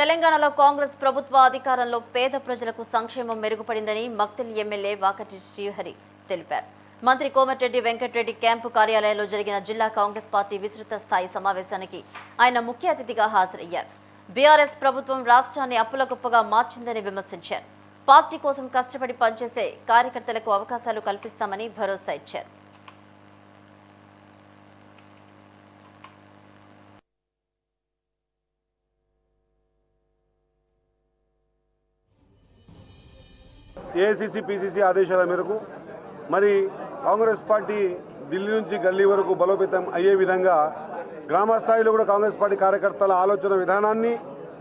తెలంగాణలో కాంగ్రెస్ ప్రభుత్వ అధికారంలో పేద ప్రజలకు సంక్షేమం మెరుగుపడిందని మక్తల్ ఎమ్మెల్యే వాకటి శ్రీహరి తెలిపారు. మంత్రి కోమటిరెడ్డి వెంకటరెడ్డి క్యాంపు కార్యాలయంలో జరిగిన జిల్లా కాంగ్రెస్ పార్టీ విస్తృత స్థాయి సమావేశానికి ఆయన ముఖ్య అతిథిగా హాజరయ్యారు. బీఆర్ఎస్ ప్రభుత్వం రాష్ట్రాన్ని అప్పుల కుప్పగా మార్చిందని విమర్శించారు. పార్టీ కోసం కష్టపడి పనిచేసే కార్యకర్తలకు అవకాశాలు కల్పిస్తామని భరోసా ఇచ్చారు. ఏఐసిసి పిసిసి ఆదేశాల మేరకు మరి కాంగ్రెస్ పార్టీ ఢిల్లీ నుంచి గల్లీ వరకు బలోపేతం అయ్యే విధంగా గ్రామ స్థాయిలో కూడా కాంగ్రెస్ పార్టీ కార్యకర్తల ఆలోచన విధానాన్ని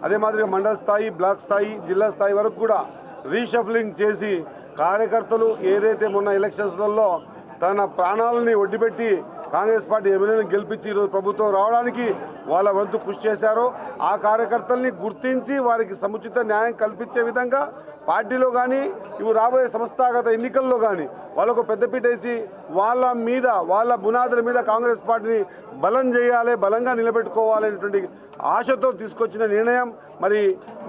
అదే మాదిరిగా మండల స్థాయి, బ్లాక్ స్థాయి, జిల్లా స్థాయి వరకు కూడా రీషఫ్లింగ్ చేసి కార్యకర్తలు ఏదైతే మొన్న ఎలక్షన్స్లలో తన ప్రాణాలని ఒడ్డిపెట్టి కాంగ్రెస్ పార్టీ ఎమ్మెల్యేలను గెలిపించి ఈరోజు ప్రభుత్వం రావడానికి వాళ్ళ వంతు కృషి చేశారో ఆ కార్యకర్తల్ని గుర్తించి వారికి సముచిత న్యాయం కల్పించే విధంగా పార్టీలో కానీ ఇవి రాబోయే సంస్థాగత ఎన్నికల్లో కానీ వాళ్ళకు పెద్దపీట వేసి వాళ్ళ బునాదుల మీద కాంగ్రెస్ పార్టీని బలం చేయాలి, బలంగా నిలబెట్టుకోవాలనేటువంటి ఆశతో తీసుకొచ్చిన నిర్ణయం. మరి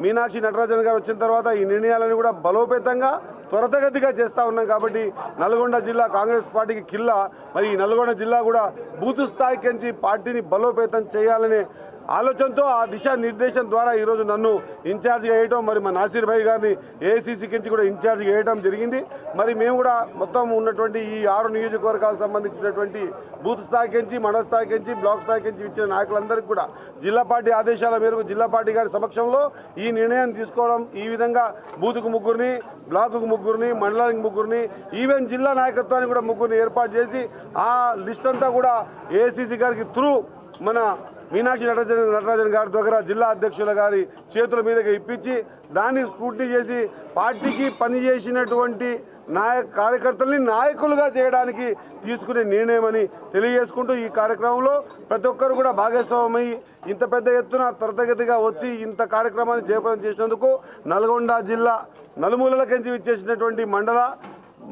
మీనాక్షి నటరాజన్ గారు వచ్చిన తర్వాత ఈ నిర్ణయాలను కూడా బలోపేతంగా త్వరితగతిగా చేస్తూ ఉన్నాం. కాబట్టి నల్గొండ జిల్లా కాంగ్రెస్ పార్టీకి కిల్లా. మరి ఈ నల్గొండ జిల్లా కూడా బూత్ స్థాయికి నుంచి పార్టీని బలోపేతం చేయాలనే ఆలోచనతో ఆ దిశా నిర్దేశం ద్వారా ఈరోజు నన్ను ఇన్ఛార్జిగా వేయటం, మరి మా నాసిర్ భాయ్ గారిని ఏఐసిసికి నుంచి కూడా ఇన్ఛార్జిగా వేయటం జరిగింది. మరి మేము కూడా మొత్తం ఉన్నటువంటి ఈ 6 నియోజకవర్గాలకు సంబంధించినటువంటి బూత్ స్థాయికి నుంచి, మండల స్థాయికి నుంచి, బ్లాక్ స్థాయికి నుంచి ఇచ్చిన నాయకులందరికీ కూడా జిల్లా పార్టీ ఆదేశాల మేరకు జిల్లా పార్టీ గారి సమక్షంలో ఈ నిర్ణయం తీసుకోవడం, ఈ విధంగా బూత్కు 3, బ్లాకుకు 3, మండలానికి 3, ఈవెన్ జిల్లా నాయకత్వానికి కూడా 3 ఏర్పాటు చేసి ఆ లిస్ట్ అంతా కూడా ఏఐసిసి గారికి త్రూ మన మీనాక్షి నటరాజన్ గారి దగ్గర జిల్లా అధ్యక్షుల గారి చేతుల మీదుగా ఇప్పించి దాన్ని స్క్రూటినీ చేసి పార్టీకి పనిచేసినటువంటి కార్యకర్తల్ని నాయకులుగా చేయడానికి తీసుకునే నిర్ణయమని తెలియజేసుకుంటూ ఈ కార్యక్రమంలో ప్రతి ఒక్కరు కూడా భాగస్వామై ఇంత పెద్ద ఎత్తున త్వరితగతిగా వచ్చి ఇంత కార్యక్రమాన్ని జయప్రదం చేసినందుకు నల్గొండ జిల్లా నలుమూలలకించి ఇచ్చేసినటువంటి మండల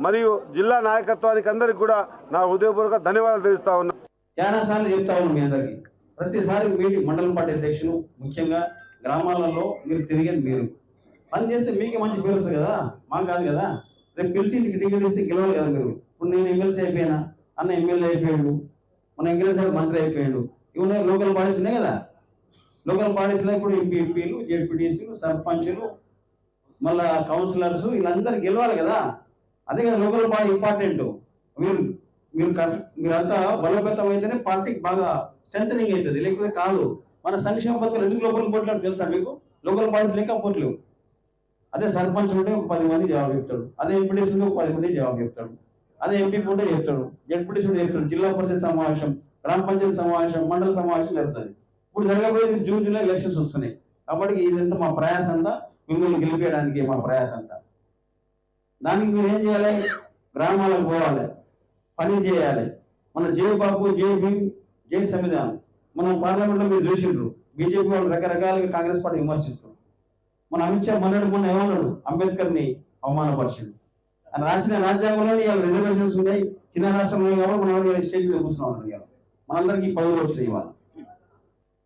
మరియు జిల్లా నాయకత్వానికి అందరికీ కూడా నా హృదయపూర్వక ధన్యవాదాలు తెలుస్తా ఉన్నా. చాలా సార్లు చెప్తా ఉన్నాం మీ అందరికి, ప్రతిసారి మీటింగ్ మండలం పార్టీ అధ్యక్షులు ముఖ్యంగా గ్రామాలలో మీరు తిరిగేది మీరు పని చేస్తే మీకే మంచి పేరు వస్తుంది కదా, మాకు కాదు కదా. రేపు పిలిచి ఇంటికి టికెట్ ఇస్తే గెలవాలి కదా మీరు. ఇప్పుడు నేను ఎమ్మెల్సీ అయిపోయినా, అన్న ఎమ్మెల్యే అయిపోయాడు, మన ఎమ్మెల్యే మంత్రి అయిపోయాడు. ఇవన్నీ లోకల్ బాడీస్ ఉన్నాయి కదా. లోకల్ బాడీస్లో ఇప్పుడు ఎంపీపీలు, జెడ్పీటీసీలు, సర్పంచులు, మళ్ళా కౌన్సిలర్స్ వీళ్ళందరూ గెలవాలి కదా. అదే కదా లోకల్ బాడీ ఇంపార్టెంట్. మీరంతా బలోపేతం అయితేనే పార్టీకి బాగా స్ట్రెంథనింగ్ అవుతుంది, లేకపోతే కాదు. మన సంక్షేమ పథకాలు ఎందుకు లోకల్ పోట్లాడు తెలుసా మీకు? లోకల్ బాడీస్ లేక పోట్లేవు. అదే సర్పంచ్ ఉంటే ఒక 10 మంది జవాబు చెప్తాడు, అదే ఎంపీటీసీ ఉంటే ఒక 10 మంది జవాబు చెప్తాడు, అదే ఎంపీ ఉంటే చెప్తాడు, జెడ్పీటీసీ ఉంటే చెప్తాడు. జిల్లా పరిషత్ సమావేశం, గ్రామ పంచాయతీ సమావేశం, మండల సమావేశం జరుగుతుంది. ఇప్పుడు జరగబోయేది జూన్, జూలై ఎలక్షన్స్ వస్తున్నాయి. కాబట్టి ఇదంతా మా ప్రయాసం అంతా మిమ్మల్ని గెలిపేయడానికి మా ప్రయాసం అంతా. దానికి మీరు ఏం చేయాలి? గ్రామాలకు పోవాలి, పని చేయాలి. మన జై బాబు, జై భీమ్, జై సంవిధానం. మనం పార్లమెంట్లో మీరు చూసిండ్రు, బీజేపీ వాళ్ళు రకరకాలుగా కాంగ్రెస్ పార్టీ విమర్శిస్తారు. మన అమిత్ షా మొన్న ఏమన్నాడు? అంబేద్కర్ని అవమానపరిచిండు. ఆయన రాసిన రాజ్యాంగంలోని ఇవాళ రిజర్వేషన్స్ ఉన్నాయి, చిన్న రాష్ట్రంలో ఉన్నాయి. కాబట్టి మనం స్టేజ్ మీద కూర్చున్నాం. ఇవాళ మనందరికీ పదవులు వచ్చినాయి. ఇవాళ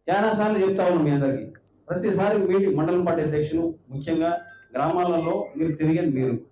చాలా సార్లు చెప్తా ఉన్నాం మీ అందరికీ, ప్రతిసారి మీటింగ్ మండలం పార్టీ అధ్యక్షులు ముఖ్యంగా గ్రామాలలో మీరు తిరిగేది మీరు